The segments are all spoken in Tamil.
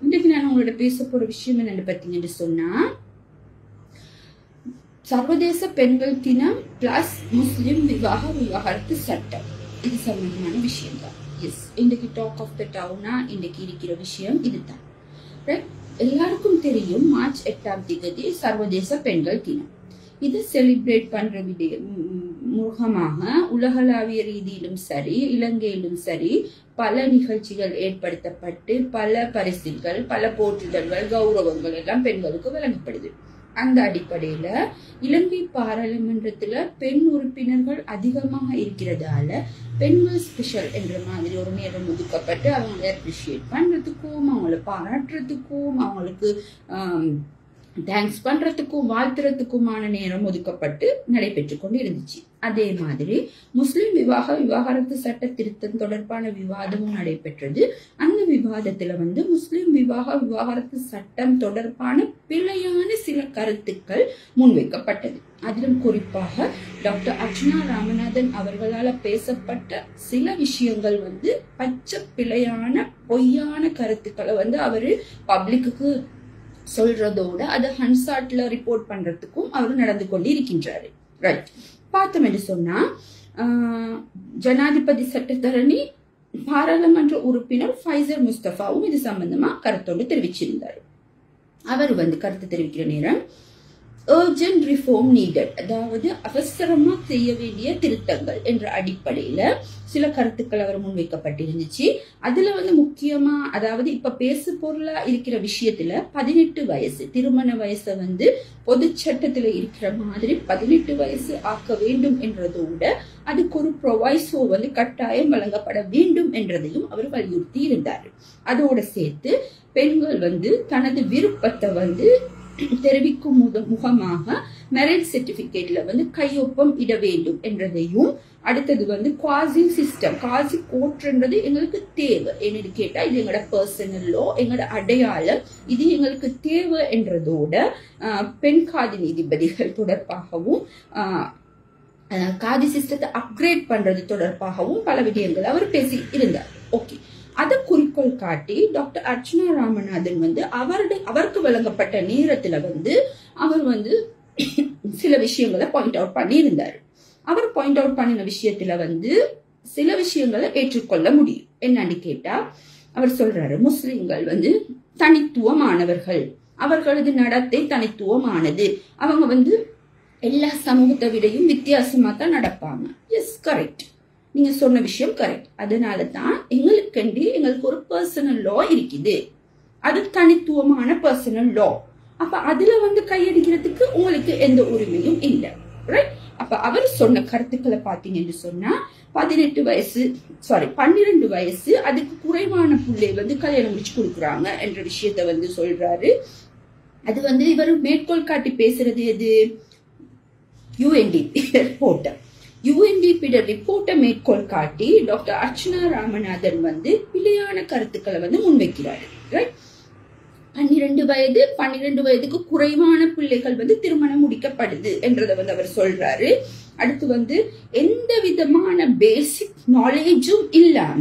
இன்றைக்கு நான் உங்களோட பேச போற விஷயம் என்னன்னு பார்த்தீங்கன்னு சொன்னா, சர்வதேச பெண்கள் தினம் பிளஸ் முஸ்லிம் விவாகரத்து சட்டம், இது சம்பந்தமான விஷயம் தான். எஸ், இன்றைக்கு டாக் ஆஃப் த டவுனா இன்றைக்கு இருக்கிற விஷயம் இதுதான். எல்லாருக்கும் தெரியும், மார்ச் 8ஆம் தேதி சர்வதேச பெண்கள் தினம். இது செலிப்ரேட் பண்ற முகமாக உலகளாவிய ரீதியிலும் சரி, இலங்கையிலும் சரி, பல நிகழ்ச்சிகள் ஏற்படுத்தப்பட்டு பல பரிசுகள், பல போற்றுதல்கள், கௌரவங்கள் எல்லாம் பெண்களுக்கு வழங்கப்படுது. அந்த அடிப்படையில இலங்கை பாராளுமன்றத்துல பெண் உறுப்பினர்கள் அதிகமாக இருக்கிறதால பெண்கள் ஸ்பெஷல் என்ற மாதிரி ஒரு நேரம் ஒதுக்கப்பட்டு அவங்களை அப்ரிஷியேட் பண்றதுக்கும், அவங்களை பாராட்டுறதுக்கும், அவங்களுக்கு தேங்க்ஸ் பண்றதுக்கும் வாழ்த்துறதுக்குமான நேரம் ஒதுக்கப்பட்டு நடைபெற்று கொண்டு இருந்துச்சு. அதே மாதிரி முஸ்லிம் விவாகரத்து சட்ட திருத்தம் தொடர்பான விவாதமும் நடைபெற்றது. அந்த விவாதத்துல முஸ்லிம் விவாகரத்து சட்டம் தொடர்பான பிழையான சில கருத்துக்கள் முன்வைக்கப்பட்டது. அதிலும் குறிப்பாக டாக்டர் அர்ச்சனா ராமநாதன் அவர்களால பேசப்பட்ட சில விஷயங்கள் பச்சை பிழையான பொய்யான கருத்துக்களை அவரு பப்ளிக்கு சொல்றதோட அதை ஹன்சாட்ல ரிப்போர்ட் பண்றதுக்கும் அவர் நடந்து கொண்டு இருக்கின்றாரு. ரைட், பார்த்தோம் என்று சொன்னா, ஜனாதிபதி சட்டத்தரணி பாராளுமன்ற உறுப்பினர் ஃபைசர் முஸ்தபாவும் இது சம்பந்தமா கருத்தோடு தெரிவிச்சிருந்தாரு. அவர் கருத்து தெரிவிக்கிற நேரம் urgent reform needed, அதாவது அவசரமா செய்ய வேண்டிய திருத்தங்கள் என்ற அடிப்படையில சில கருத்துக்கள் அவர் முன்வைக்கப்பட்டிருந்துச்சு. அதுல முக்கியமா, அதாவது இப்ப பேசு பொருளா இருக்கிற விஷயத்துல 18 வயசு திருமண வயசை பொது சட்டத்துல இருக்கிற மாதிரி 18 வயசு ஆக்க வேண்டும் என்றதோட அதுக்கு ஒரு ப்ரொவைசோ கட்டாயம் வழங்கப்பட வேண்டும் என்றதையும் அவர் வலியுறுத்தி இருந்தாரு. அதோட சேர்த்து பெண்கள் தனது விருப்பத்தை தெரிவிக்கும் முகமாக மேரேஜ் சர்டிபிகேட்ல கையொப்பம் இட வேண்டும் என்றதையும், அடுத்தது குவாசி சிஸ்டம், குவாசி கோர்ட்ன்றது எங்களுக்கு தேவை, என்னன்னு கேட்டா இது எங்களோட பர்சனலோ எங்களோட அடையாளம், இது எங்களுக்கு தேவை என்றதோட பெண் காதி நீதிபதிகள் தொடர்பாகவும் காதி சிஸ்டத்தை அப்கிரேட் பண்றது தொடர்பாகவும் பல விடயங்கள் அவர் பேசி இருந்தார். ஓகே, அதை குறிக்கோள் காட்டி டாக்டர் அர்ச்சனா ராமநாதன் அவருக்கு வழங்கப்பட்ட நேரத்துல அவர் சில விஷயங்களை பாயிண்ட் அவுட் பண்ணி இருந்தாரு. அவர் பாயிண்ட் அவுட் பண்ணின விஷயத்துல சில விஷயங்களை ஏற்றுக்கொள்ள முடியும். என்னன்னு கேட்டா, அவர் சொல்றாரு, முஸ்லிம்கள் தனித்துவமானவர்கள், அவர்களது நடத்தை தனித்துவமானது, அவங்க எல்லா சமூகத்தை விடையும் வித்தியாசமா தான் நடப்பாங்க. எஸ், கரெக்ட், நீங்க சொன்ன விஷயம் கரெக்ட். அதனாலதான் எங்களுக்கு ஒரு பர்சனல் லா இருக்குது, அது தனித்துவமான பர்சனல் லா. அப்ப அதுல கையடிக்கிறதுக்கு உங்களுக்கு எந்த உரிமையும் இல்லை. ரைட்? அப்ப அவர் சொன்ன கருத்துக்களை பாத்தீங்கன்னு சொன்னா, 12 வயசு அதுக்கு குறைவான பிள்ளை கல்யாணம் முடிச்சு கொடுக்குறாங்க என்ற விஷயத்த சொல்றாரு. அது இவர் மேற்கோள் காட்டி பேசுறது எது? UNDP report. UNDP ரிப்போர்ட்டை மேற்கோள் காட்டி டாக்டர் அர்ச்சனா ராமநாதன் பிழையான கருத்துக்களை முன்வைக்கிறாரு. 12 வயதுக்கு குறைவான பிள்ளைகள் திருமணம் முடிக்கப்படுது என்றதை அவர் சொல்றாரு. அடுத்து எந்த விதமான பேசிக் நாலேஜும் இல்லாம,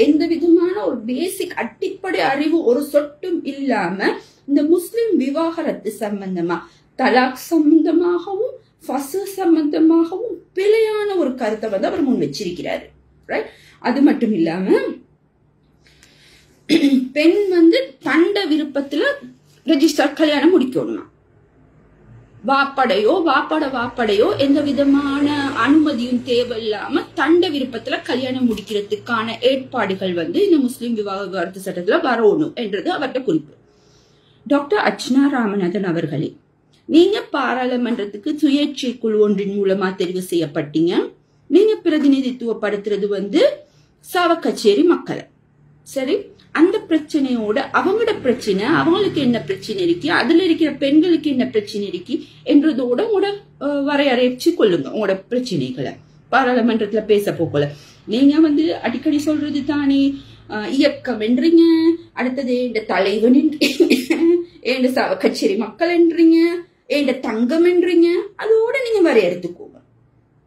எந்த விதமான ஒரு பேசிக் அடிப்படை அறிவு ஒரு சொட்டும் இல்லாம இந்த முஸ்லிம் விவாகரத்து சம்பந்தமா, தலாக் சம்பந்தமாகவும் சம்பந்தமாகவும் பிழையான ஒரு கருத்தை அவர் முன் வச்சிருக்கிறாரு. அது மட்டும் இல்லாம பெண் தண்ட விருப்பத்துல ரெஜிஸ்டர் கல்யாணம் முடிக்கணுமா, வாப்படையோ எந்த விதமான அனுமதியும் தேவையில்லாம தண்ட விருப்பத்துல கல்யாணம் முடிக்கிறதுக்கான ஏற்பாடுகள் இந்த முஸ்லிம் விவாகரத்து சட்டத்துல வரணும் என்றது அவர்கிட்ட குறிப்பு. டாக்டர் அர்ச்சனா ராமநாதன் அவர்களே, நீங்க பாராளுமன்றத்துக்கு சுயேட்சை குழு ஒன்றின் மூலமா தெரிவு செய்யப்பட்டீங்க. நீங்க பிரதிநிதித்துவப்படுத்துறது சாவக்கச்சேரி மக்களை. சரி, அந்த பிரச்சனையோட அவங்களோட பிரச்சனை, அவங்களுக்கு என்ன பிரச்சனை இருக்கு, அதுல இருக்கிற பெண்களுக்கு என்ன பிரச்சனை இருக்கு என்றதோட உங்களோட வரையறைச்சு கொள்ளுங்க உங்களோட பிரச்சனைகளை பாராளுமன்றத்துல பேச போக்கல. நீங்க அடிக்கடி சொல்றது தானே இயக்கம் என்றீங்க, அடுத்தது என்ற தலைவன் என்ற சாவக்கச்சேரி மக்கள் என்றீங்க, என்ற தங்கம் என்றீங்க, அதோட நீங்க வரையறுத்துக்கோங்க.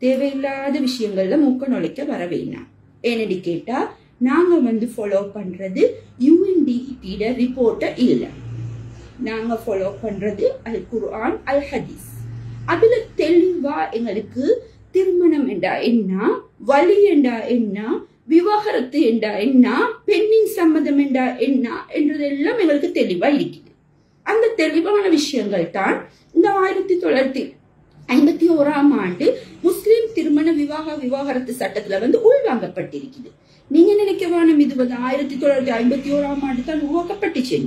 தேவையில்லாத விஷயங்கள்ல மூக்க நுழைக்க வர வேணாம். ஏன்னு கேட்டா, நாங்க ஃபாலோ பண்றது UNDP ரிப்போர்ட்டை இல்லை. நாங்க ஃபாலோ பண்றது அல் குர்ஆன் அல் ஹதீஸ். அதுல தெளிவா எங்களுக்கு திருமணம் என்றா என்ன, வலி என்றா என்ன, விவாகரத்து என்றா என்ன, பெண்ணின் சம்மதம் என்றா என்ன என்றதெல்லாம் எங்களுக்கு தெளிவா இருக்குது. அந்த தெளிவான விஷயங்கள் தான் இந்த 1951ஆம் ஆண்டு முஸ்லிம் திருமண விவாகரத்து சட்டத்துல உள்வாங்கப்பட்டிருக்குது. நீங்க நினைக்க வேணும் இது 1951ஆம் ஆண்டு தான் உருவாக்கப்பட்டுச்சு.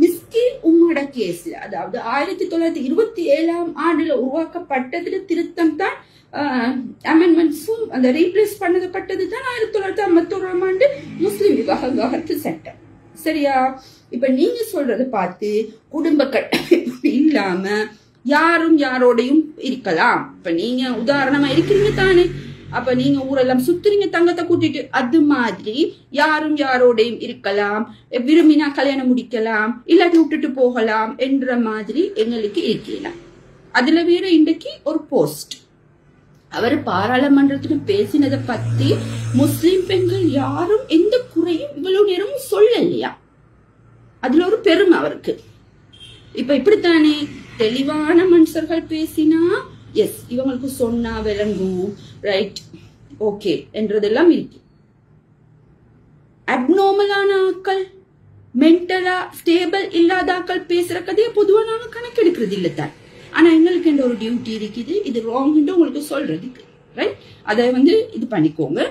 மிஸ்கின் உம்மோட கேஸ்ல, அதாவது 1927ஆம் ஆண்டுல உருவாக்கப்பட்டதுல திருத்தம் தான் அமெண்ட்மெண்ட்ஸும் அந்த ரீப்ளேஸ் பண்ணப்பட்டது தான் 1951ஆம் ஆண்டு முஸ்லிம் விவாகரத்து சட்டம். சரியா? இப்ப நீங்க சொல்றதை பார்த்து குடும்ப கட்டமைப்பு இல்லாம யாரும் யாரோடையும் இருக்கலாம். இப்ப நீங்க உதாரணமா இருக்கிறீங்க தானே, அப்ப நீங்க ஊரெல்லாம் சுத்துறீங்க தங்கத்தை கூட்டிட்டு, அது மாதிரி யாரும் யாரோடையும் இருக்கலாம், விரும்பினா கல்யாணம் முடிக்கலாம், இல்லாட்டி விட்டுட்டு போகலாம் என்ற மாதிரி எங்களுக்கு இருக்கலாம். அதுல வேற இன்றைக்கு ஒரு போஸ்ட் அவர் பாராளுமன்றத்துக்கு பேசினதை பத்தி முஸ்லிம் பெண்கள் யாரும் எந்த குறையும் இவ்வளவு நேரமும் சொல்லலையா? அதுல ஒரு பெருமை அவருக்கு. இப்ப இப்படித்தானே தெளிவான மனுஷர்கள் பேசினா எஸ் இவங்களுக்கு சொன்னா விளங்கும், ரைட், ஓகே என்றதெல்லாம் இருக்கு. அப்நார்மலான ஆக்கள், மென்டலா ஸ்டேபிள் இல்லாத ஆக்கள் பேசுற கதையை பொதுவா நாங்க கணக்கெடுக்கிறது இல்ல தான். ஆனா எங்களுக்கு என்ற ஒரு டியூட்டி இருக்குது, இது ராங் உங்களுக்கு சொல்றதுக்கு, ரைட்? அதை இது பண்ணிக்கோங்க.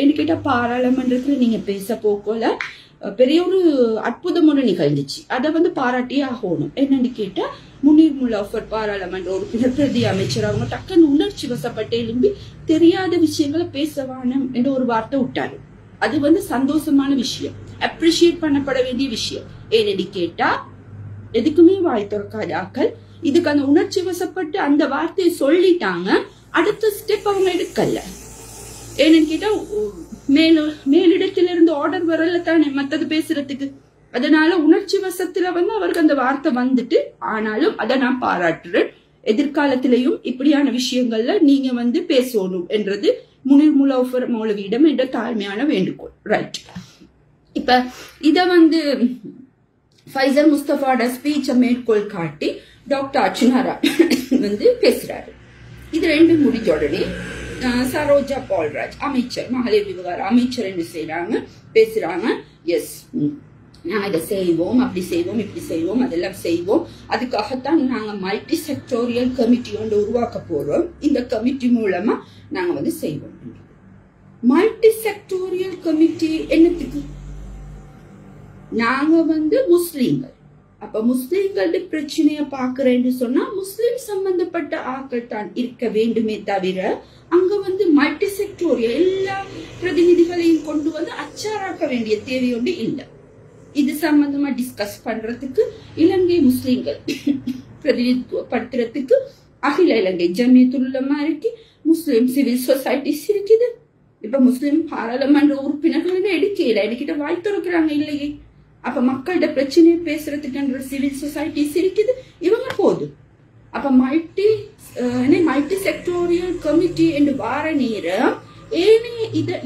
என்ன கேட்டா பாராளுமன்றத்துல நீங்க பேச போக்கோல பெரிய ஒரு அற்புதம் ஒன்று நிகழ்ந்துச்சு. அதை பாராட்டியே ஆகணும். என்னன்னு கேட்டா முனீர் முலாஃபர் பாராளுமன்ற உறுப்பினர் பிரதி அமைச்சர் அவங்க டக்குன்னு உணர்ச்சி வசப்பட்டு எழும்பி தெரியாத விஷயங்களை பேசவானம் என்ற ஒரு வார்த்தை விட்டாரு. அது சந்தோஷமான விஷயம், அப்ரிஷியேட் பண்ணப்பட வேண்டிய விஷயம். ஏன்னு கேட்டா எதுக்குமே வாய் திறக்காத ஆக்கள் இதுக்கு அந்த உணர்ச்சி வசப்பட்டு அந்த வார்த்தையை சொல்லிட்டாங்க. அடுத்த ஸ்டெப் அவங்க எடுக்கல. ஏன்னு கேட்டா மேலிடத்திலிருந்து ஆர்டர் வரல தானே மத்தது பேசுறதுக்கு. அதனால உணர்ச்சி வசத்துல அவருக்கு அந்த வார்த்தை வந்துட்டு, ஆனாலும் அதை நான் பாராட்டுறேன். எதிர்காலத்திலையும் இப்படியான விஷயங்கள்ல நீங்க பேசணும் என்றது முனீர் முலாஃபர் மௌலவியிடம் என்ற தாழ்மையான வேண்டுகோள், ரைட்? இப்ப இத ஃபைசர் முஸ்தபாவோட ஸ்பீச்சை மேற்கோள் காட்டி டாக்டர் அர்ச்சனா பேசுறாரு. இது ரெண்டு முடிஞ்ச உடனே சரோஜா பால்ராஜ் அமைச்சர், மகளிர் விவகார அமைச்சர் என்ன செய்யறாங்க, பேசுறாங்க. எஸ், நாங்க இதை செய்வோம், அப்படி செய்வோம், இப்படி செய்வோம், அதெல்லாம் செய்வோம். அதுக்காகத்தான் நாங்க மல்டி செக்டோரியல் கமிட்டி ஒன்று உருவாக்க போறோம். இந்த கமிட்டி மூலமா நாங்க செய்வோம். மல்டி செக்டோரியல் கமிட்டி என்னத்துக்கு? நாங்க முஸ்லீம்கள், அப்ப முஸ்லீம்களோட பிரச்சனைய பாக்குறேன்னு சொன்னா முஸ்லிம் சம்பந்தப்பட்ட ஆக்கள் தான் இருக்க வேண்டுமே தவிர அங்க மல்டி செக்டோரியல் எல்லா பிரதிநிதிகளையும் கொண்டு அச்சாராக்க வேண்டிய தேவையொன்று இல்லை. இது சம்பந்தமா டிஸ்கஸ் பண்றதுக்கு இலங்கை முஸ்லீம்கள் பிரதிநிதித்துவப்படுத்துறதுக்கு அகில இலங்கை ஜமியத்துல் உலமா இருக்கு, முஸ்லிம் சிவில் சொசைட்டிஸ் இருக்குது. இப்ப முஸ்லிம் பாராளுமன்ற உறுப்பினர்கள் எடுக்கல, என்கிட்ட வாய் திறக்கிறாங்க இல்லையே. அப்ப மக்களோட பிரச்சனையை பேசுறதுக்கு சிவில் சொசைட்டிஸ் இருக்குது, இவங்க போதும். அப்ப மல்டி செக்டோரியல் கமிட்டி என்று வார நேரம்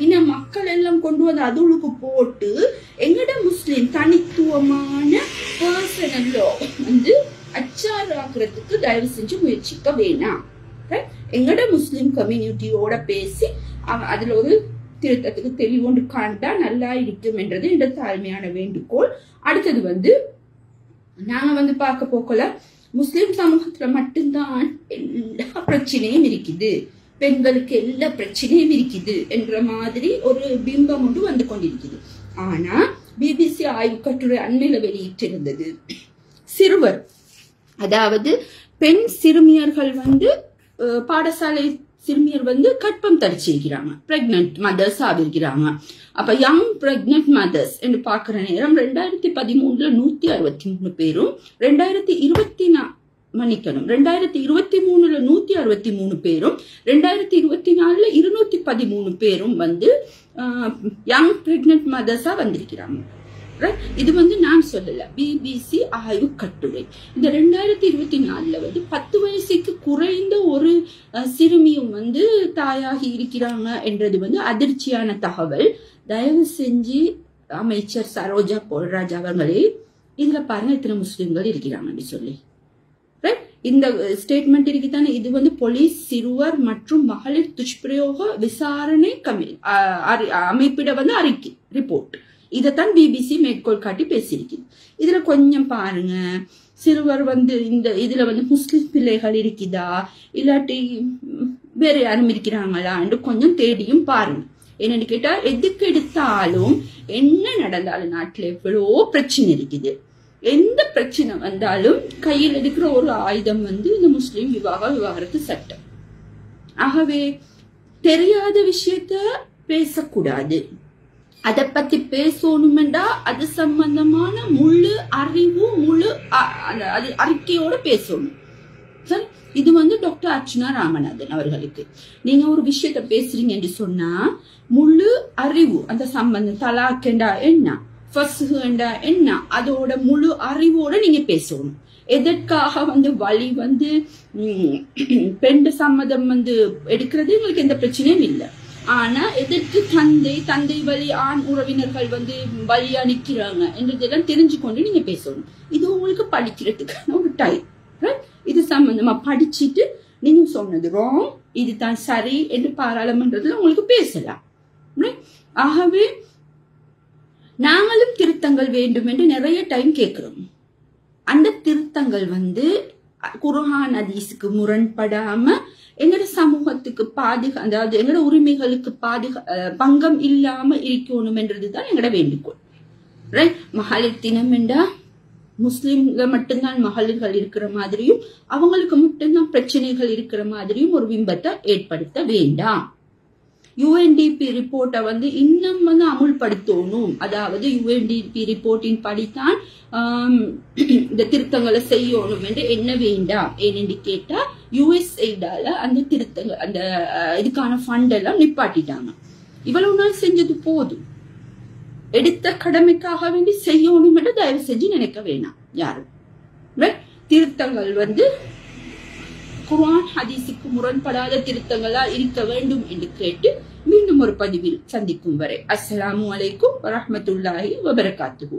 இன மக்கள் எல்லாம் கொண்டு அதுளுக்கு போட்டு எங்கட முஸ்லிம் தனித்துவமான பர்சனல் லா அச்சாராக்குறதுக்கு தயவு செஞ்சு முயற்சிக்க வேணாம். எங்கட முஸ்லிம் கம்யூனிட்டியோட பேசி அதுல ஒரு திருத்தத்துக்கு தெளிவொன்று காண்டா நல்லா இருக்கும் என்றது இந்த தாழ்மையான வேண்டுகோள். அடுத்தது நாங்க பார்க்க போக்கல முஸ்லிம் சமூகத்துல மட்டும்தான் எல்லா பிரச்சனையும் இருக்குது, பெண்களுக்கு எல்லா பிரச்சனையும் இருக்குது என்ற மாதிரி ஒரு பிம்பம் ஒன்று வந்து கொண்டிருக்குது. ஆனா பிபிசி ஆய்வு கட்டுரை அண்மையில வெளியிட்டிருந்தது. சிறுவர், அதாவது பெண் சிறுமியர்கள் பாடசாலை சிறுமியர் கர்ப்பம் தரிச்சிருக்கிறாங்க, பிரெக்னன்ட் மதர்ஸ் ஆகிருக்கிறாங்க. அப்ப யங் பிரெக்னன்ட் மதர்ஸ் என்று பாக்குற நேரம் 2013 163 பேரும், 2023 163 பேரும், 2024 213 பேரும் யங் பிரெக்னன்ட் மதர்ஸா வந்திருக்கிறாங்க. இது நான் சொல்லல, பிபிசி ஆய்வு கட்டுரை. இந்த 2024 10 வயசுக்கு குறைந்த ஒரு சிறுமியும் தாயாகி இருக்கிறாங்க என்றது அதிர்ச்சியான தகவல். தயவு செஞ்சு அமைச்சர் சரோஜா போல்ராஜ் அவர்களே, இதுல பாருங்க இத்தனை முஸ்லிம்கள் இருக்கிறாங்கன்னு சொல்லி. இந்த ஸ்டேட்மெண்ட் இருக்குதானே, இது வந்து போலீஸ் சிறுவர் மற்றும் மகளிர் துஷ்பிரயோக விசாரணை அமைப்பிட வந்து அறிக்கை ரிப்போர்ட். இதைத்தான் பிபிசி மேற்கோள் காட்டி பேசியிருக்கு. இதுல கொஞ்சம் பாருங்க, சிறுவர் வந்து இந்த இதுல வந்து முஸ்லிம் பிள்ளைகள் இருக்குதா இல்லாட்டி வேற யாரும் இருக்கிறாங்களா என்று கொஞ்சம் தேடியும் பாருங்க. என்னன்னு கேட்டா, எதுக்கு எடுத்தாலும் என்ன நடந்தாலும் நாட்டுல எவ்வளவோ பிரச்சனை இருக்குது. எந்த பிரச்சனை வந்தாலும் கையில் எடுக்கிற ஒரு ஆயுதம் வந்து இந்த முஸ்லிம் விவாகரத்து சட்டம். ஆகவே தெரியாத விஷயத்த பேசக்கூடாது. அதை பத்தி பேசணும்டா அது சம்பந்தமான முழு அறிவு முழு அறிக்கையோட பேசணும். சரி, இது வந்து டாக்டர் அர்ச்சனா ராமநாதன் அவர்களுக்கு. நீங்க ஒரு விஷயத்த பேசுறீங்க என்று சொன்னா முழு அறிவு அந்த சம்பந்தம், தலாக்கண்டா என்ன, என்ன, அதோட முழு அறிவோட நீங்க பேசணும். எதற்காக வந்து வழி வந்து பெண் சம்மதம் வந்து எடுக்கிறது எங்களுக்கு எந்த பிரச்சனையும் இல்லை. ஆனா எதற்கு தந்தை வழி ஆண் உறவினர்கள் வந்து வழியா நிக்கிறாங்க என்றதெல்லாம் தெரிஞ்சு கொண்டு நீங்க பேசணும். இது உங்களுக்கு படிக்கிறதுக்கான ஒரு டைம். இது சம்பந்தமா படிச்சுட்டு நீங்க சொன்னது ராங், இதுதான் சரி என்று பாராளுமன்றத்துல உங்களுக்கு பேசலாம். ஆகவே நாங்களும் திருத்தங்கள் வேண்டும் என்று நிறைய டைம் கேட்கிறோம். அந்த திருத்தங்கள் வந்து குர்ஆன் ஹதீஸுக்கு முரண்படாம எங்கட சமூகத்துக்கு அதாவது எங்கட உரிமைகளுக்கு பங்கம் இல்லாம இருக்கணும் என்றதுதான் எங்கட வேண்டுகோள். ரைட், மகளிர் தினம் என்றா முஸ்லிம்கள் மட்டும்தான் மகளிர்கள் இருக்கிற மாதிரியும் அவங்களுக்கு மட்டும்தான் பிரச்சனைகள் இருக்கிற மாதிரியும் ஒரு பிம்பத்தை ஏற்படுத்த வேண்டாம். UNDP ரிப்போர்ட்டை வந்து இன்னும் வந்து அமுல்படுத்தணும். அதாவது UNDP ரிப்போர்ட்டின் படித்தான் இந்த திருத்தங்களை செய்யணும் என்று என்ன வேண்டாம். ஏனென்று கேட்டா USAIDால அந்த திருத்தங்கள் அந்த இதுக்கான ஃபண்ட் எல்லாம் நிப்பாட்டிட்டாங்க. இவ்வளவு நாள் செஞ்சது போதும், எடுத்த கடமைக்காக வேண்டி செய்யணும் என்று தயவு செஞ்சு நினைக்க வேணாம் யாரும். திருத்தங்கள் வந்து குர்ஆன் ஹதீஸுக்கு முரண்படாத திருத்தங்களா இருக்க வேண்டும் என்று கேட்டு மீண்டும் ஒரு பதிவில் சந்திக்கும் வரை அஸ்ஸலாமு அலைக்கும் வரஹ்மத்துல்லாஹி வபரகாத்துஹு.